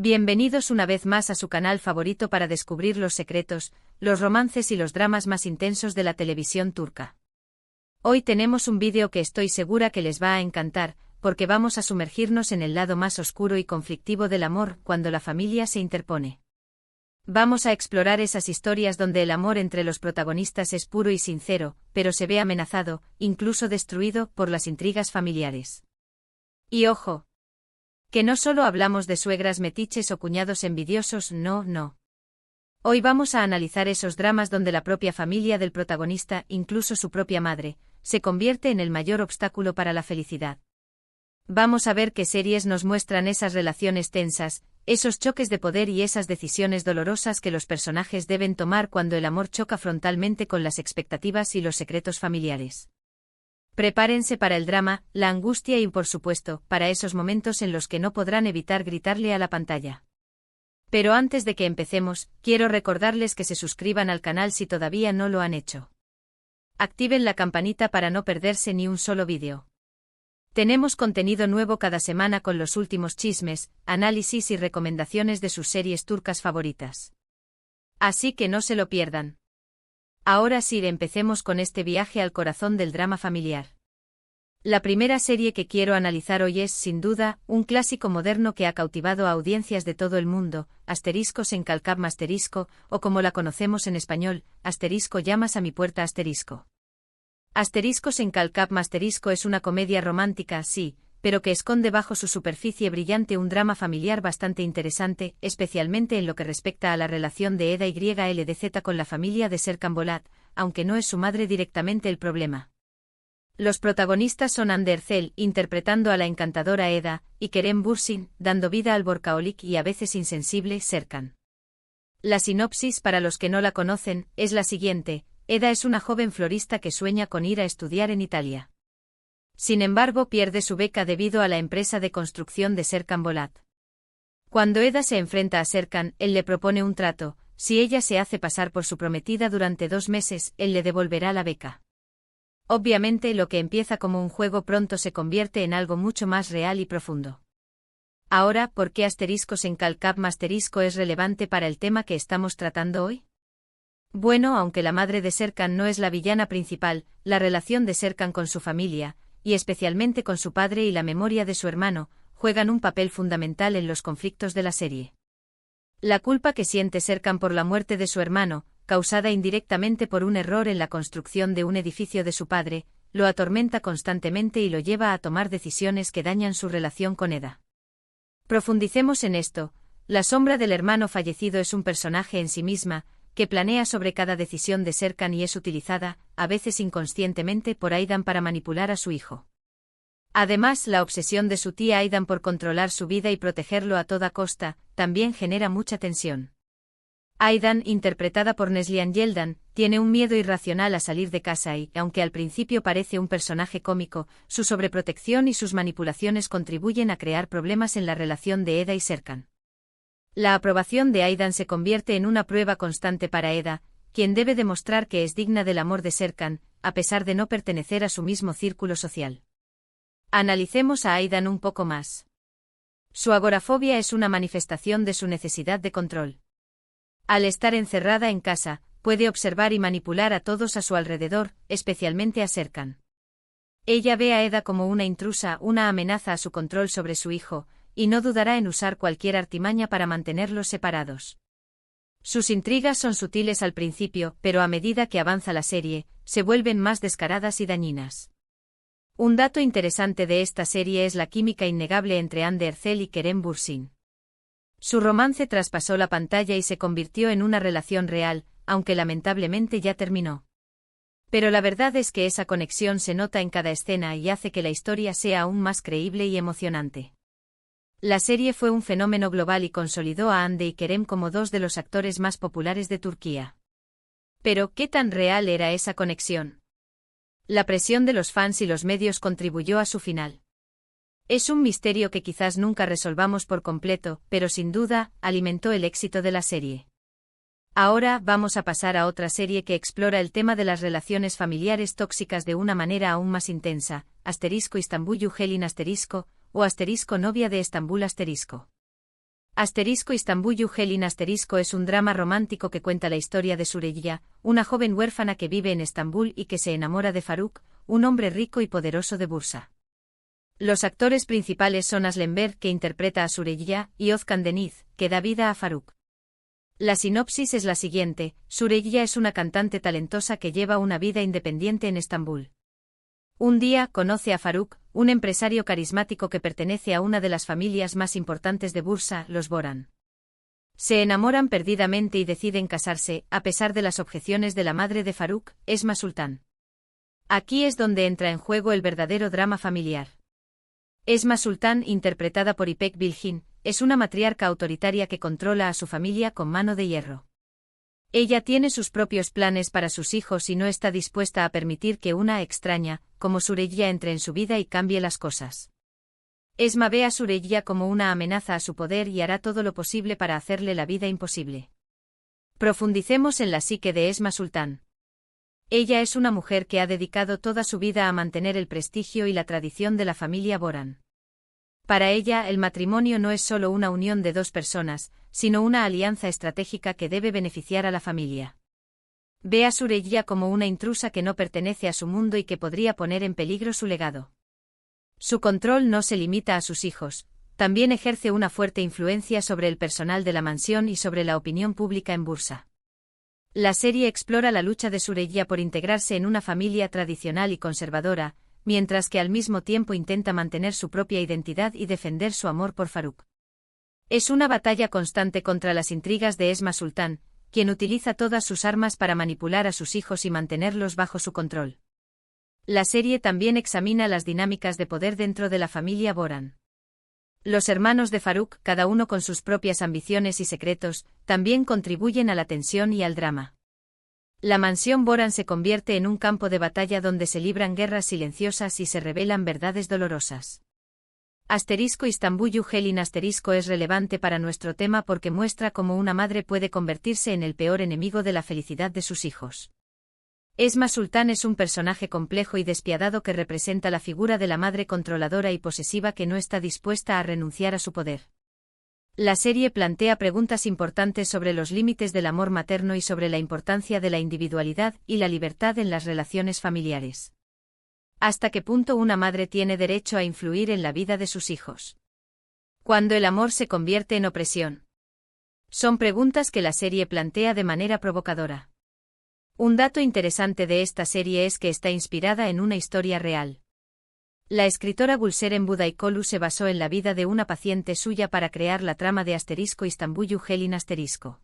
Bienvenidos una vez más a su canal favorito para descubrir los secretos, los romances y los dramas más intensos de la televisión turca. Hoy tenemos un vídeo que estoy segura que les va a encantar, porque vamos a sumergirnos en el lado más oscuro y conflictivo del amor cuando la familia se interpone. Vamos a explorar esas historias donde el amor entre los protagonistas es puro y sincero, pero se ve amenazado, incluso destruido, por las intrigas familiares. Y ojo, que no solo hablamos de suegras metiches o cuñados envidiosos, no. Hoy vamos a analizar esos dramas donde la propia familia del protagonista, incluso su propia madre, se convierte en el mayor obstáculo para la felicidad. Vamos a ver qué series nos muestran esas relaciones tensas, esos choques de poder y esas decisiones dolorosas que los personajes deben tomar cuando el amor choca frontalmente con las expectativas y los secretos familiares. Prepárense para el drama, la angustia y, por supuesto, para esos momentos en los que no podrán evitar gritarle a la pantalla. Pero antes de que empecemos, quiero recordarles que se suscriban al canal si todavía no lo han hecho. Activen la campanita para no perderse ni un solo vídeo. Tenemos contenido nuevo cada semana con los últimos chismes, análisis y recomendaciones de sus series turcas favoritas. Así que no se lo pierdan. Ahora sí, empecemos con este viaje al corazón del drama familiar. La primera serie que quiero analizar hoy es, sin duda, un clásico moderno que ha cautivado a audiencias de todo el mundo, Asteriscos en Calcap Asterisco, o como la conocemos en español, Asterisco llamas a mi puerta Asterisco. Asteriscos en Calcap Asterisco es una comedia romántica, sí, pero que esconde bajo su superficie brillante un drama familiar bastante interesante, especialmente en lo que respecta a la relación de Eda YLDZ con la familia de Serkan Bolat, aunque no es su madre directamente el problema. Los protagonistas son Hande Erçel, interpretando a la encantadora Eda, y Kerem Bürsin, dando vida al workaholic y a veces insensible Serkan. La sinopsis, para los que no la conocen, es la siguiente: Eda es una joven florista que sueña con ir a estudiar en Italia. Sin embargo, pierde su beca debido a la empresa de construcción de Serkan Bolat. Cuando Eda se enfrenta a Serkan, él le propone un trato: si ella se hace pasar por su prometida durante 2 meses, él le devolverá la beca. Obviamente, lo que empieza como un juego pronto se convierte en algo mucho más real y profundo. Ahora, ¿por qué Asteriscos en Calcap Asterisco es relevante para el tema que estamos tratando hoy? Bueno, aunque la madre de Serkan no es la villana principal, la relación de Serkan con su familia, y especialmente con su padre y la memoria de su hermano, juegan un papel fundamental en los conflictos de la serie. La culpa que siente Serkan por la muerte de su hermano, causada indirectamente por un error en la construcción de un edificio de su padre, lo atormenta constantemente y lo lleva a tomar decisiones que dañan su relación con Eda. Profundicemos en esto. La sombra del hermano fallecido es un personaje en sí misma, que planea sobre cada decisión de Serkan y es utilizada, a veces inconscientemente, por Aydan para manipular a su hijo. Además, la obsesión de su tía Aydan por controlar su vida y protegerlo a toda costa, también genera mucha tensión. Aydan, interpretada por Neslihan Yeldan, tiene un miedo irracional a salir de casa y, aunque al principio parece un personaje cómico, su sobreprotección y sus manipulaciones contribuyen a crear problemas en la relación de Eda y Serkan. La aprobación de Aydan se convierte en una prueba constante para Eda, quien debe demostrar que es digna del amor de Serkan, a pesar de no pertenecer a su mismo círculo social. Analicemos a Aydan un poco más. Su agorafobia es una manifestación de su necesidad de control. Al estar encerrada en casa, puede observar y manipular a todos a su alrededor, especialmente a Serkan. Ella ve a Eda como una intrusa, una amenaza a su control sobre su hijo, y no dudará en usar cualquier artimaña para mantenerlos separados. Sus intrigas son sutiles al principio, pero a medida que avanza la serie, se vuelven más descaradas y dañinas. Un dato interesante de esta serie es la química innegable entre Hande Erçel y Kerem Bürsin. Su romance traspasó la pantalla y se convirtió en una relación real, aunque lamentablemente ya terminó. Pero la verdad es que esa conexión se nota en cada escena y hace que la historia sea aún más creíble y emocionante. La serie fue un fenómeno global y consolidó a Hande y Kerem como 2 de los actores más populares de Turquía. Pero, ¿qué tan real era esa conexión? La presión de los fans y los medios contribuyó a su final. Es un misterio que quizás nunca resolvamos por completo, pero sin duda, alimentó el éxito de la serie. Ahora vamos a pasar a otra serie que explora el tema de las relaciones familiares tóxicas de una manera aún más intensa, Asterisco İstanbul Yuhelin Asterisco, o Asterisco novia de Estambul Asterisco. Asterisco Istanbul'u Helin asterisco es un drama romántico que cuenta la historia de Süreyya, una joven huérfana que vive en Estambul y que se enamora de Faruk, un hombre rico y poderoso de Bursa. Los actores principales son Aslen Berk, que interpreta a Süreyya, y Özkan Deniz, que da vida a Faruk. La sinopsis es la siguiente: Süreyya es una cantante talentosa que lleva una vida independiente en Estambul. Un día conoce a Faruk, un empresario carismático que pertenece a una de las familias más importantes de Bursa, los Boran. Se enamoran perdidamente y deciden casarse, a pesar de las objeciones de la madre de Faruk, Esma Sultan. Aquí es donde entra en juego el verdadero drama familiar. Esma Sultan, interpretada por İpek Bilgin, es una matriarca autoritaria que controla a su familia con mano de hierro. Ella tiene sus propios planes para sus hijos y no está dispuesta a permitir que una extraña, como Süreyya, entre en su vida y cambie las cosas. Esma ve a Süreyya como una amenaza a su poder y hará todo lo posible para hacerle la vida imposible. Profundicemos en la psique de Esma Sultan. Ella es una mujer que ha dedicado toda su vida a mantener el prestigio y la tradición de la familia Boran. Para ella, el matrimonio no es solo una unión de dos personas, sino una alianza estratégica que debe beneficiar a la familia. Ve a Süreyya como una intrusa que no pertenece a su mundo y que podría poner en peligro su legado. Su control no se limita a sus hijos, también ejerce una fuerte influencia sobre el personal de la mansión y sobre la opinión pública en Bursa. La serie explora la lucha de Süreyya por integrarse en una familia tradicional y conservadora, mientras que al mismo tiempo intenta mantener su propia identidad y defender su amor por Faruk. Es una batalla constante contra las intrigas de Esma Sultan, quien utiliza todas sus armas para manipular a sus hijos y mantenerlos bajo su control. La serie también examina las dinámicas de poder dentro de la familia Boran. Los hermanos de Faruk, cada uno con sus propias ambiciones y secretos, también contribuyen a la tensión y al drama. La mansión Boran se convierte en un campo de batalla donde se libran guerras silenciosas y se revelan verdades dolorosas. Asterisco Istanbul'u Helin asterisco es relevante para nuestro tema porque muestra cómo una madre puede convertirse en el peor enemigo de la felicidad de sus hijos. Esma Sultan es un personaje complejo y despiadado que representa la figura de la madre controladora y posesiva que no está dispuesta a renunciar a su poder. La serie plantea preguntas importantes sobre los límites del amor materno y sobre la importancia de la individualidad y la libertad en las relaciones familiares. ¿Hasta qué punto una madre tiene derecho a influir en la vida de sus hijos? ¿Cuándo el amor se convierte en opresión? Son preguntas que la serie plantea de manera provocadora. Un dato interesante de esta serie es que está inspirada en una historia real. La escritora Gülseren Budaykolu se basó en la vida de una paciente suya para crear la trama de asterisco Istanbul'u Helin asterisco.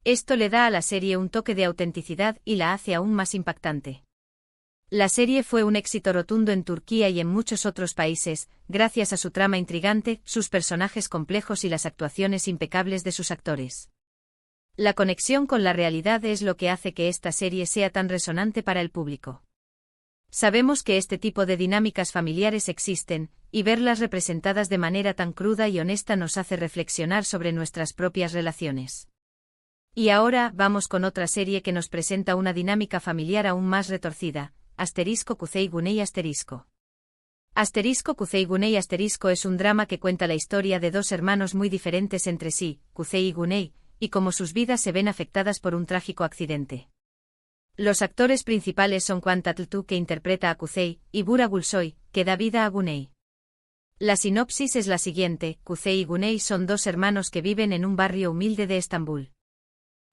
Esto le da a la serie un toque de autenticidad y la hace aún más impactante. La serie fue un éxito rotundo en Turquía y en muchos otros países, gracias a su trama intrigante, sus personajes complejos y las actuaciones impecables de sus actores. La conexión con la realidad es lo que hace que esta serie sea tan resonante para el público. Sabemos que este tipo de dinámicas familiares existen, y verlas representadas de manera tan cruda y honesta nos hace reflexionar sobre nuestras propias relaciones. Y ahora vamos con otra serie que nos presenta una dinámica familiar aún más retorcida, asterisco Kuzey Güney asterisco. Asterisco Kuzey Güney asterisco es un drama que cuenta la historia de dos hermanos muy diferentes entre sí, Kuzey y Güney, y cómo sus vidas se ven afectadas por un trágico accidente. Los actores principales son Kuan Tatlıtuğ, que interpreta a Kuzey, y Buğra Gülsoy, que da vida a Güney. La sinopsis es la siguiente: Kuzey y Güney son dos hermanos que viven en un barrio humilde de Estambul.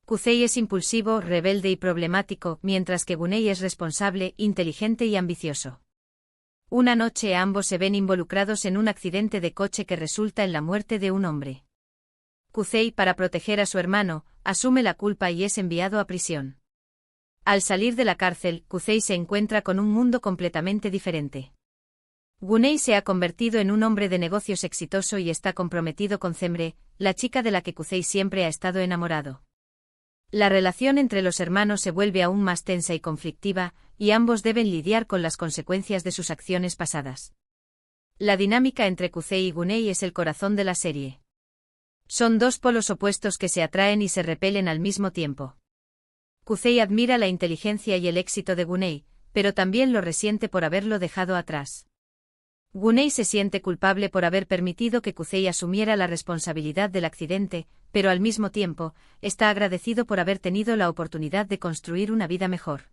Kuzey es impulsivo, rebelde y problemático, mientras que Güney es responsable, inteligente y ambicioso. Una noche ambos se ven involucrados en un accidente de coche que resulta en la muerte de un hombre. Kuzey, para proteger a su hermano, asume la culpa y es enviado a prisión. Al salir de la cárcel, Kuzey se encuentra con un mundo completamente diferente. Güney se ha convertido en un hombre de negocios exitoso y está comprometido con Cemre, la chica de la que Kuzey siempre ha estado enamorado. La relación entre los hermanos se vuelve aún más tensa y conflictiva, y ambos deben lidiar con las consecuencias de sus acciones pasadas. La dinámica entre Kuzey y Güney es el corazón de la serie. Son dos polos opuestos que se atraen y se repelen al mismo tiempo. Kuzey admira la inteligencia y el éxito de Güney, pero también lo resiente por haberlo dejado atrás. Güney se siente culpable por haber permitido que Kuzey asumiera la responsabilidad del accidente, pero al mismo tiempo, está agradecido por haber tenido la oportunidad de construir una vida mejor.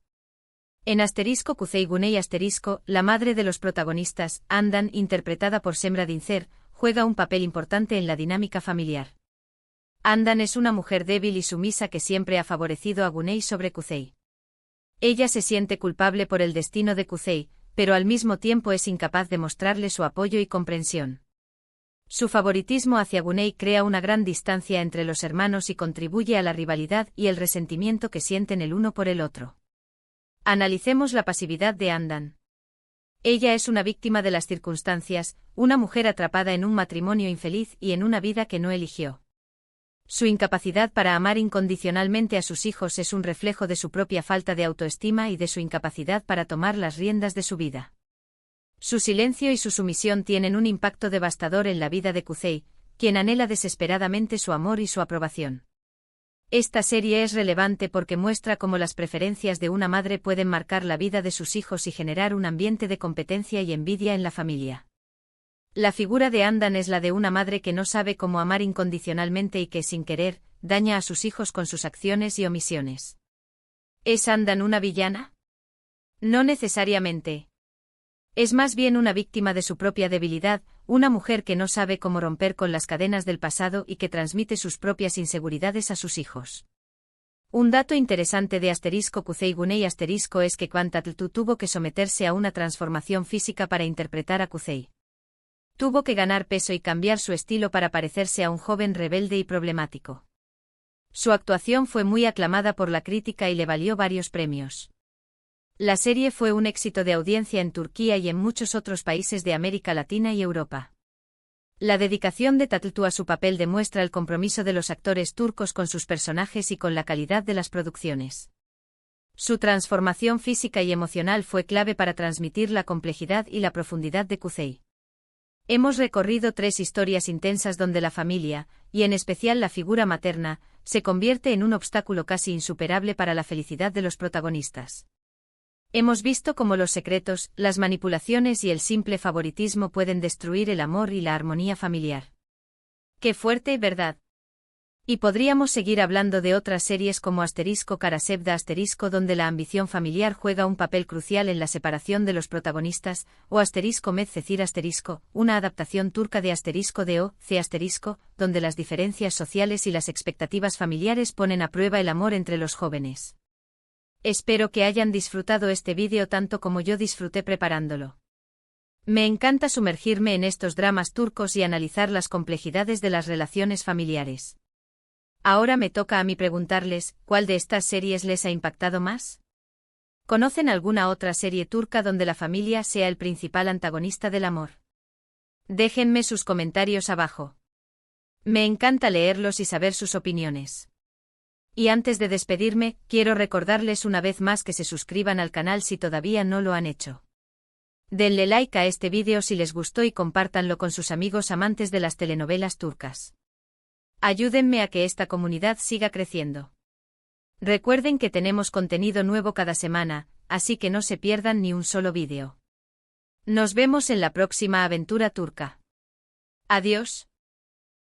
En Kuzey Güney la madre de los protagonistas, Handan, interpretada por Semra Dincer, juega un papel importante en la dinámica familiar. Handan es una mujer débil y sumisa que siempre ha favorecido a Güney sobre Kuzey. Ella se siente culpable por el destino de Kuzey, pero al mismo tiempo es incapaz de mostrarle su apoyo y comprensión. Su favoritismo hacia Güney crea una gran distancia entre los hermanos y contribuye a la rivalidad y el resentimiento que sienten el uno por el otro. Analicemos la pasividad de Handan. Ella es una víctima de las circunstancias, una mujer atrapada en un matrimonio infeliz y en una vida que no eligió. Su incapacidad para amar incondicionalmente a sus hijos es un reflejo de su propia falta de autoestima y de su incapacidad para tomar las riendas de su vida. Su silencio y su sumisión tienen un impacto devastador en la vida de Kuzey, quien anhela desesperadamente su amor y su aprobación. Esta serie es relevante porque muestra cómo las preferencias de una madre pueden marcar la vida de sus hijos y generar un ambiente de competencia y envidia en la familia. La figura de Handan es la de una madre que no sabe cómo amar incondicionalmente y que, sin querer, daña a sus hijos con sus acciones y omisiones. ¿Es Handan una villana? No necesariamente. Es más bien una víctima de su propia debilidad, una mujer que no sabe cómo romper con las cadenas del pasado y que transmite sus propias inseguridades a sus hijos. Un dato interesante de Kuzey Güney es que Kwantatl tuvo que someterse a una transformación física para interpretar a Kuzey. Tuvo que ganar peso y cambiar su estilo para parecerse a un joven rebelde y problemático. Su actuación fue muy aclamada por la crítica y le valió varios premios. La serie fue un éxito de audiencia en Turquía y en muchos otros países de América Latina y Europa. La dedicación de Tatlıtuğ a su papel demuestra el compromiso de los actores turcos con sus personajes y con la calidad de las producciones. Su transformación física y emocional fue clave para transmitir la complejidad y la profundidad de Kuzey. Hemos recorrido 3 historias intensas donde la familia, y en especial la figura materna, se convierte en un obstáculo casi insuperable para la felicidad de los protagonistas. Hemos visto cómo los secretos, las manipulaciones y el simple favoritismo pueden destruir el amor y la armonía familiar. ¡Qué fuerte, verdad! Y podríamos seguir hablando de otras series como Karasevda donde la ambición familiar juega un papel crucial en la separación de los protagonistas, o Medcecir una adaptación turca de de donde las diferencias sociales y las expectativas familiares ponen a prueba el amor entre los jóvenes. Espero que hayan disfrutado este vídeo tanto como yo disfruté preparándolo. Me encanta sumergirme en estos dramas turcos y analizar las complejidades de las relaciones familiares. Ahora me toca a mí preguntarles, ¿cuál de estas series les ha impactado más? ¿Conocen alguna otra serie turca donde la familia sea el principal antagonista del amor? Déjenme sus comentarios abajo. Me encanta leerlos y saber sus opiniones. Y antes de despedirme, quiero recordarles una vez más que se suscriban al canal si todavía no lo han hecho. Denle like a este vídeo si les gustó y compártanlo con sus amigos amantes de las telenovelas turcas. Ayúdenme a que esta comunidad siga creciendo. Recuerden que tenemos contenido nuevo cada semana, así que no se pierdan ni un solo vídeo. Nos vemos en la próxima aventura turca. Adiós.